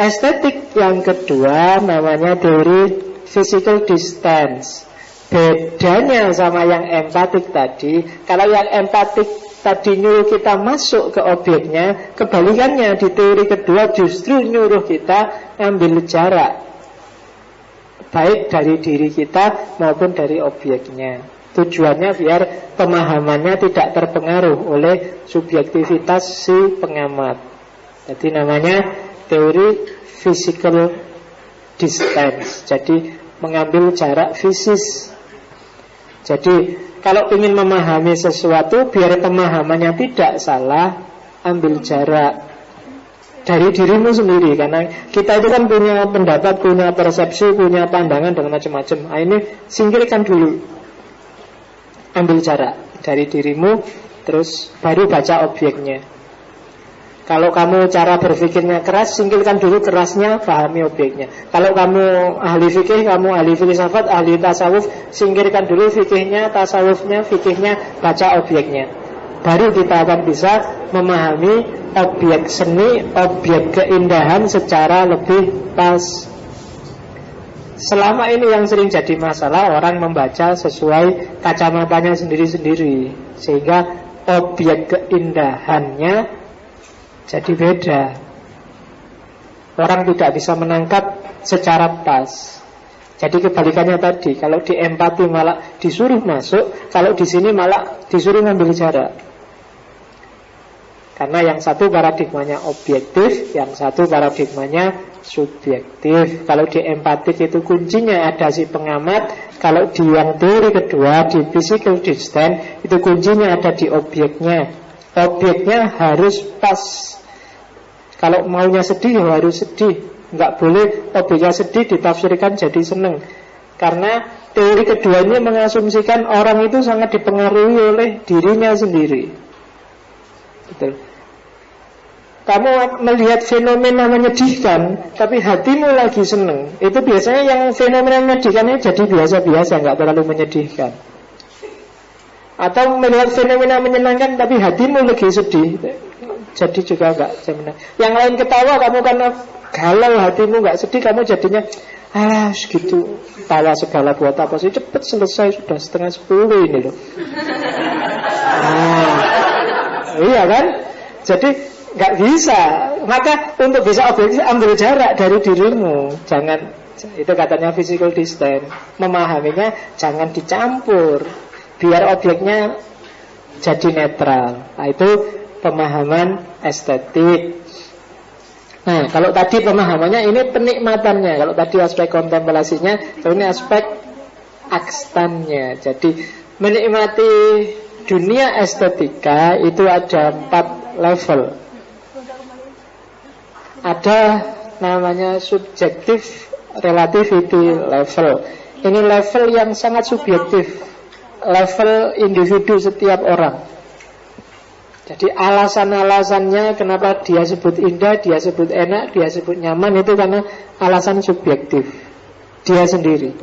estetik yang kedua namanya teori physical distance. Bedanya sama yang empatik tadi, kalau yang empatik tadi nyuruh kita masuk ke objeknya, kebalikannya di teori kedua justru nyuruh kita ambil jarak, baik dari diri kita maupun dari objeknya. Tujuannya biar pemahamannya tidak terpengaruh oleh subjektivitas si pengamat. Jadi namanya teori physical distance. Jadi mengambil jarak fisis. Jadi kalau ingin memahami sesuatu biar pemahamannya tidak salah, ambil jarak dari dirimu sendiri. Karena kita itu kan punya pendapat, punya persepsi, punya pandangan dan macam-macam. Nah, ini singkirkan dulu, ambil jarak dari dirimu, terus baru baca objeknya. Kalau kamu cara berpikirnya keras, singkirkan dulu kerasnya, pahami objeknya. Kalau kamu ahli fikih, kamu ahli filsafat, ahli tasawuf, singkirkan dulu fikihnya, tasawufnya, fikihnya, baca objeknya. Baru kita akan bisa memahami objek seni, objek keindahan secara lebih pas. Selama ini yang sering jadi masalah, orang membaca sesuai kacamatanya sendiri-sendiri, sehingga objek keindahannya jadi beda. Orang tidak bisa menangkap secara pas. Jadi kebalikannya tadi, kalau di empati malah disuruh masuk, kalau di sini malah disuruh ngambil jarak. Karena yang satu paradigmanya objektif, yang satu paradigmanya subjektif. Kalau di empatik itu kuncinya ada si pengamat. Kalau di yang teori kedua, di physical distance, itu kuncinya ada di objeknya. Objeknya harus pas. Kalau maunya sedih ya harus sedih. Nggak boleh objeknya sedih ditafsirkan jadi seneng. Karena teori kedua ini mengasumsikan orang itu sangat dipengaruhi oleh dirinya sendiri. Betul. Kamu melihat fenomena menyedihkan, tapi hatimu lagi seneng, itu biasanya yang fenomena menyedihkannya jadi biasa-biasa, nggak terlalu menyedihkan. Atau melihat fenomena menyenangkan, tapi hatimu lagi sedih, jadi juga nggak senang. Yang lain ketawa, kamu karena galau, hatimu nggak sedih, kamu jadinya gitu, tawa segala buat apa sih, cepet selesai, sudah 9:30 ini loh. Iya kan? Jadi nggak bisa. Maka untuk bisa objektif, ambil jarak dari dirimu. Jangan, itu katanya physical distance. Memahaminya jangan dicampur, biar objeknya jadi netral. Nah, itu pemahaman estetik. Nah, kalau tadi pemahamannya ini penikmatannya. Kalau tadi aspek kontemplasinya, kalau ini aspek akstannya. Jadi menikmati dunia estetika itu ada 4 level. Ada namanya subjektif relativity level. Ini level yang sangat subjektif, level individu setiap orang. Jadi alasan-alasannya kenapa dia sebut indah, dia sebut enak, dia sebut nyaman, itu karena alasan subjektif dia sendiri.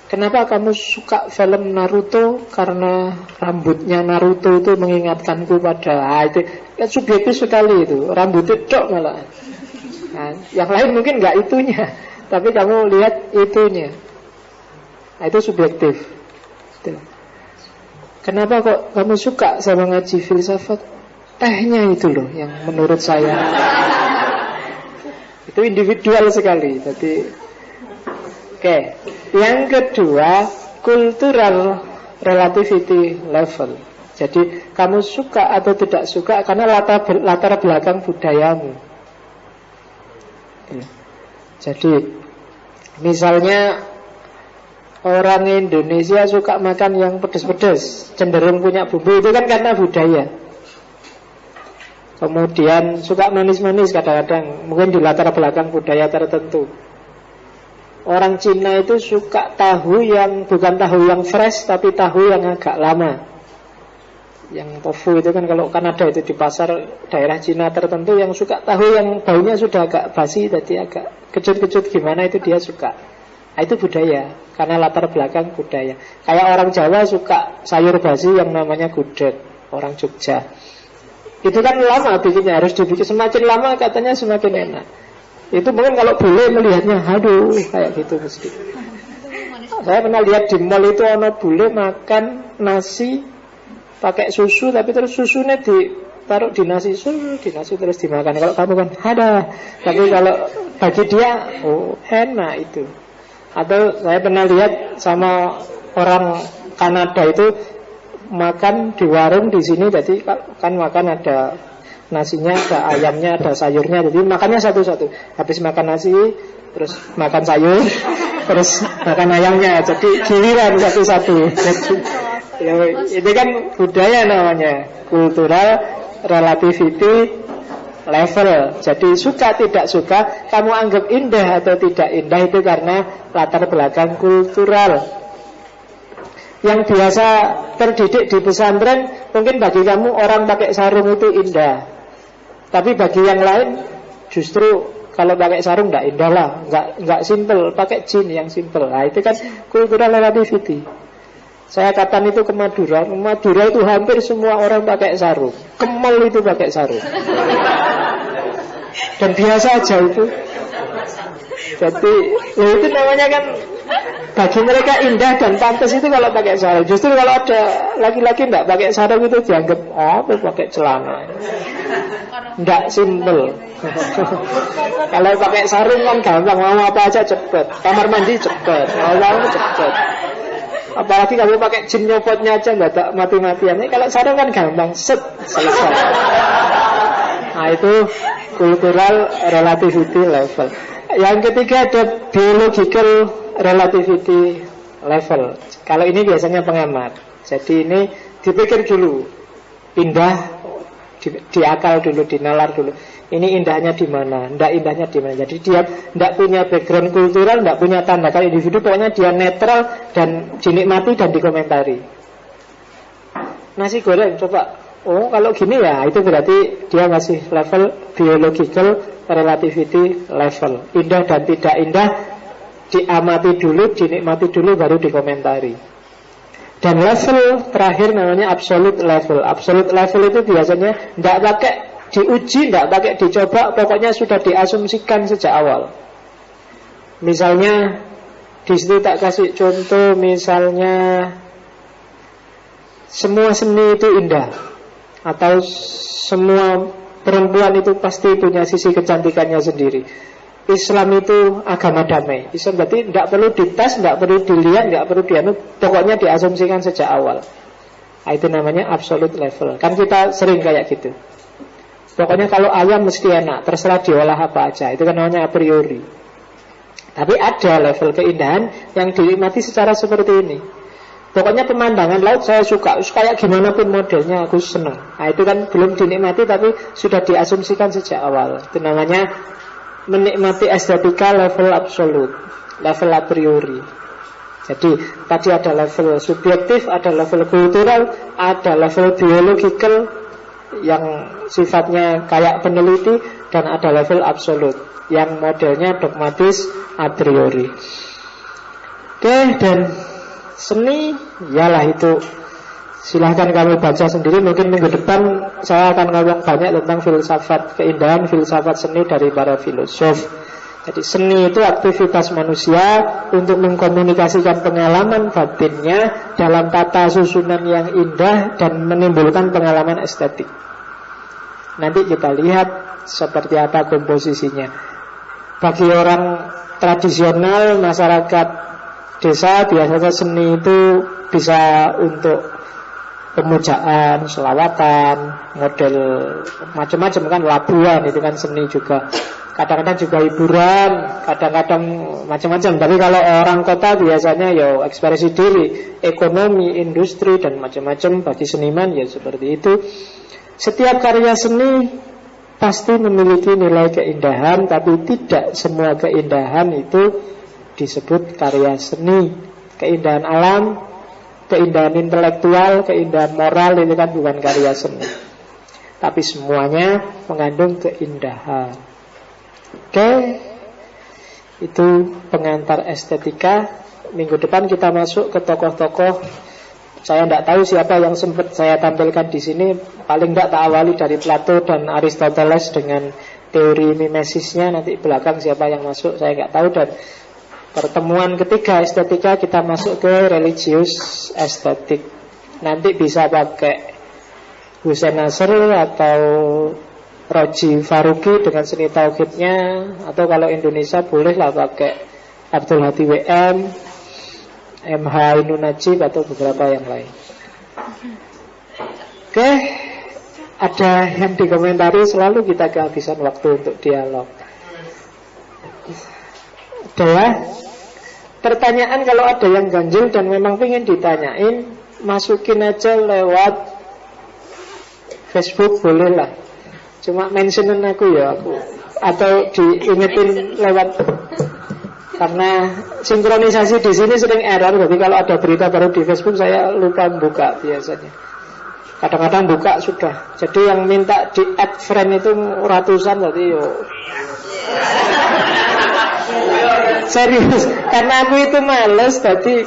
Kenapa kamu suka film Naruto? Karena rambutnya Naruto itu mengingatkanku pada itu kan subjektif sekali itu. Rambutnya dok malah. Nah, yang lain mungkin nggak itunya, tapi kamu lihat itunya. Nah, itu subjektif. Itu. Kenapa kok kamu suka sama ngaji filsafat? Tehnya itu loh yang menurut saya. Itu individual sekali. Jadi oke. Yang kedua, cultural relativity level. Jadi kamu suka atau tidak suka karena latar belakang budayamu. Jadi misalnya orang Indonesia suka makan yang pedas-pedas, cenderung punya bumbu, itu kan karena budaya. Kemudian suka manis-manis kadang-kadang, mungkin di latar belakang budaya tertentu. Orang Cina itu suka tahu yang bukan tahu yang fresh, tapi tahu yang agak lama. Yang tofu itu kan kalau Kanada itu di pasar daerah Cina tertentu, yang suka tahu yang baunya sudah agak basi, jadi agak kecut-kecut gimana, itu dia suka. Nah, itu budaya, karena latar belakang budaya. Kayak orang Jawa suka sayur basi yang namanya gudeg, orang Jogja. Itu kan lama bikinnya, harus dibikin semakin lama katanya semakin enak. Itu mungkin kalau bule melihatnya, aduh kayak gitu mesti. Saya pernah lihat di mall itu ono bule makan nasi pakai susu, tapi terus susunya ditaruh di nasi terus dimakan. Kalau kamu kan ada, tapi kalau bagi dia, oh enak itu. Atau saya pernah lihat sama orang Kanada itu makan di warung di sini, jadi kan makan ada nasinya, ada ayamnya, ada sayurnya, jadi makannya satu-satu. Habis makan nasi, terus makan sayur, terus makan ayamnya, jadi giliran satu-satu. Ya, ini kan budaya namanya, cultural relativity level. Jadi suka tidak suka, kamu anggap indah atau tidak indah itu karena latar belakang kultural. Yang biasa terdidik di pesantren, mungkin bagi kamu orang pakai sarung itu indah, tapi bagi yang lain justru kalau pakai sarung nggak indah lah, nggak simple, pakai jin yang simple. Nah itu kan cultural relativity. Saya kapan itu ke Madura, Madura itu hampir semua orang pakai sarung, ke mall itu pakai sarung, dan biasa aja itu. Jadi itu namanya kan bagi mereka indah dan pantas itu kalau pakai sarung. Justru kalau ada laki-laki enggak pakai sarung itu dianggap pakai celana. Enggak simple. Kalau pakai sarung kan gampang, mau apa aja cepet. Kamar mandi cepet, mau cepet. Apalagi kalau pakai jin nyopotnya aja enggak tak mati-matian. Kalau sarung kan gampang, selesai. Nah itu cultural relativity level. Yang ketiga ada biological relativity level. Kalau ini biasanya pengamat. Jadi ini dipikir dulu, indah di akal dulu, dinalar dulu. Ini indahnya di mana? Ndak indahnya di mana? Jadi dia ndak punya background kultural, ndak punya tanda kalau individu, pokoknya dia netral dan dinikmati dan dikomentari. Nasi goreng coba. Oh kalau gini ya, itu berarti dia masih level biological relativity level. Indah dan tidak indah diamati dulu, dinikmati dulu, baru dikomentari. Dan level terakhir namanya absolute level. Absolute level itu biasanya tidak pakai diuji, tidak pakai dicoba, pokoknya sudah diasumsikan sejak awal. Misalnya di situ tak kasih contoh, misalnya semua seni itu indah, atau semua perempuan itu pasti punya sisi kecantikannya sendiri. Islam itu agama damai. Islam berarti tidak perlu dites, tidak perlu dilihat, tidak perlu dianut, pokoknya diasumsikan sejak awal. Nah, itu namanya absolute level. Kan kita sering kayak gitu. Pokoknya kalau ayam mesti enak, terserah diolah apa aja. Itu kan namanya a priori. Tapi ada level keindahan yang dinikmati secara seperti ini. Pokoknya pemandangan laut saya suka, kayak gimana pun modelnya aku senang. Nah itu kan belum dinikmati tapi sudah diasumsikan sejak awal. Itu namanya menikmati estetika level absolut, level a priori. Jadi tadi ada level subjektif, ada level kultural, ada level biological yang sifatnya kayak peneliti, dan ada level absolut yang modelnya dogmatis a priori. Oke, dan seni, yalah itu silahkan kamu baca sendiri. Mungkin minggu depan saya akan ngomong banyak tentang filsafat keindahan, filsafat seni dari para filosof. Jadi seni itu aktivitas manusia untuk mengkomunikasikan pengalaman batinnya dalam tata susunan yang indah dan menimbulkan pengalaman estetik. Nanti kita lihat seperti apa komposisinya. Bagi orang tradisional, masyarakat desa, biasanya seni itu bisa untuk pemujaan, selawatan, model macam-macam kan, labuan itu kan seni juga. Kadang-kadang juga hiburan, kadang-kadang macam-macam. Tapi kalau orang kota biasanya ya ekspresi diri, ekonomi, industri dan macam-macam. Bagi seniman ya seperti itu. Setiap karya seni pasti memiliki nilai keindahan, tapi tidak semua keindahan itu disebut karya seni. Keindahan alam, keindahan intelektual, keindahan moral itu kan bukan karya seni. Tapi semuanya mengandung keindahan. Oke, itu pengantar estetika. Minggu depan kita masuk ke tokoh-tokoh saya tidak tahu siapa yang sempat saya tampilkan di sini. Paling tidak tak awali dari Plato dan Aristoteles dengan teori mimesisnya. Nanti belakang siapa yang masuk saya nggak tahu. Dan pertemuan ketiga estetika kita masuk ke religius estetik. Nanti bisa pakai Hussein Nasr atau Roji Faruqi dengan seni tauhidnya, atau kalau Indonesia bolehlah pakai Abdul Hadi WM, MH Ainun Najib atau beberapa yang lain. Oke, ada yang dikomentari, selalu kita kehabisan waktu untuk dialog. Ada ya? Pertanyaan kalau ada yang ganjil dan memang ingin ditanyain, masukin aja lewat Facebook bolehlah. Cuma mentionin aku ya, aku atau diingetin lewat, karena sinkronisasi di sini sering error. Jadi kalau ada berita baru di Facebook saya lupa buka biasanya. Kadang-kadang buka sudah. Jadi yang minta di add friend itu ratusan, jadi yo. Serius, karena aku itu males. Jadi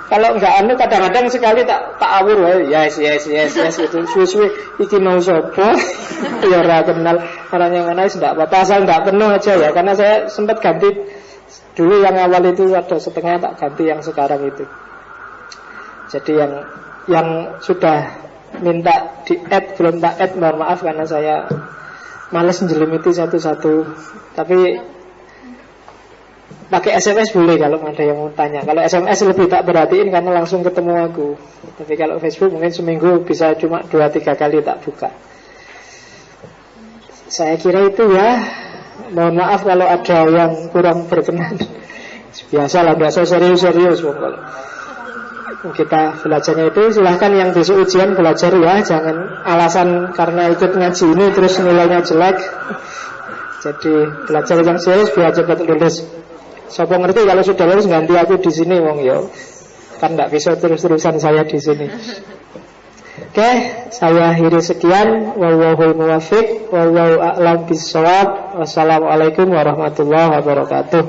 kalau enggak kadang-kadang sekali tak awur, yes gitu. Suwe-suwe iki mau sapa? Ya ora kenal orang yang mana, enggak apa-apa asal enggak penuh aja ya. Karena saya sempat ganti dulu yang awal itu ada setengah, tak ganti yang sekarang itu. Jadi yang sudah minta di add belum tak add, mohon maaf karena saya males njelimiti satu-satu. Tapi pakai SMS boleh kalau ada yang mau tanya. Kalau SMS lebih tak perhatiin karena langsung ketemu aku. Tapi kalau Facebook mungkin seminggu bisa cuma 2-3 kali tak buka. Saya kira itu ya. Mohon maaf kalau ada yang kurang berkenan. Biasalah, biasa serius-serius kalau kita belajarnya itu. Silahkan yang besok ujian belajar ya. Jangan alasan karena ikut ngaji ini terus nilainya jelek. Jadi belajar yang serius biar cepat lulus. Siapa ngerti kalau sudah lulus ganti aku di sini wong yo. Kan enggak bisa terus-terusan saya di sini. Oke, saya akhiri sekian. Wallahul muwaffiq, wallahu a'lam bissawab. Wassalamualaikum warahmatullahi wabarakatuh.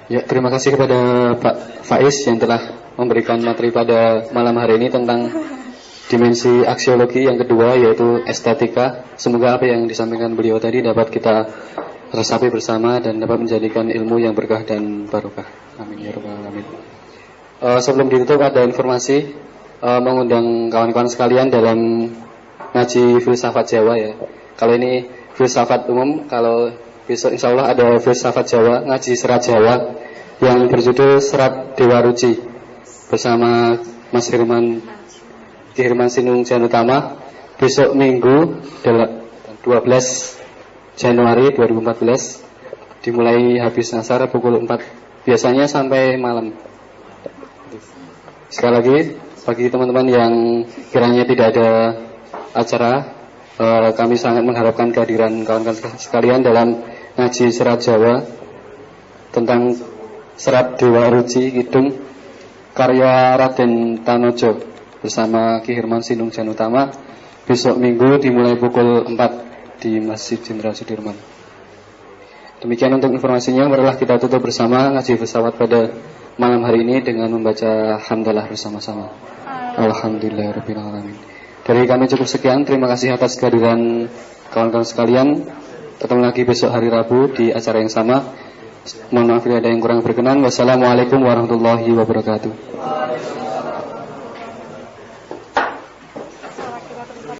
Ya, terima kasih kepada Pak Faiz yang telah memberikan materi pada malam hari ini tentang dimensi aksiologi yang kedua, yaitu estetika. Semoga apa yang disampaikan beliau tadi dapat kita resapi bersama dan dapat menjadikan ilmu yang berkah dan barokah. Amin ya rabbal alamin. Sebelum ditutup ada informasi mengundang kawan-kawan sekalian dalam ngaji filsafat Jawa ya. Kalau ini filsafat umum, kalau besok insya Allah ada filsafat Jawa, ngaji serat Jawa yang berjudul Serat Dewa Ruci bersama Mas Ki Hirman Sinung Janutama. Besok Minggu 12 Januari 2014 dimulai habis asar pukul 4 biasanya sampai malam. Sekali lagi bagi teman-teman yang kiranya tidak ada acara, kami sangat mengharapkan kehadiran kawan-kawan sekalian dalam ngaji serat Jawa tentang Serat Dewa Ruci Kidung karya Raden Tanojo bersama Ki Hirman Sinung Janutama besok Minggu dimulai pukul 4 di Masjid Jenderal Sudirman. Demikian untuk informasinya. Marilah kita tutup bersama ngaji filsafat pada malam hari ini dengan membaca hamdalah bersama-sama. Alhamdulillahirabbil alamin. Dari kami cukup sekian. Terima kasih atas kehadiran kawan-kawan sekalian. Ketemu lagi besok hari Rabu di acara yang sama. Mohon maaf bila ada yang kurang berkenan. Wassalamualaikum warahmatullahi wabarakatuh.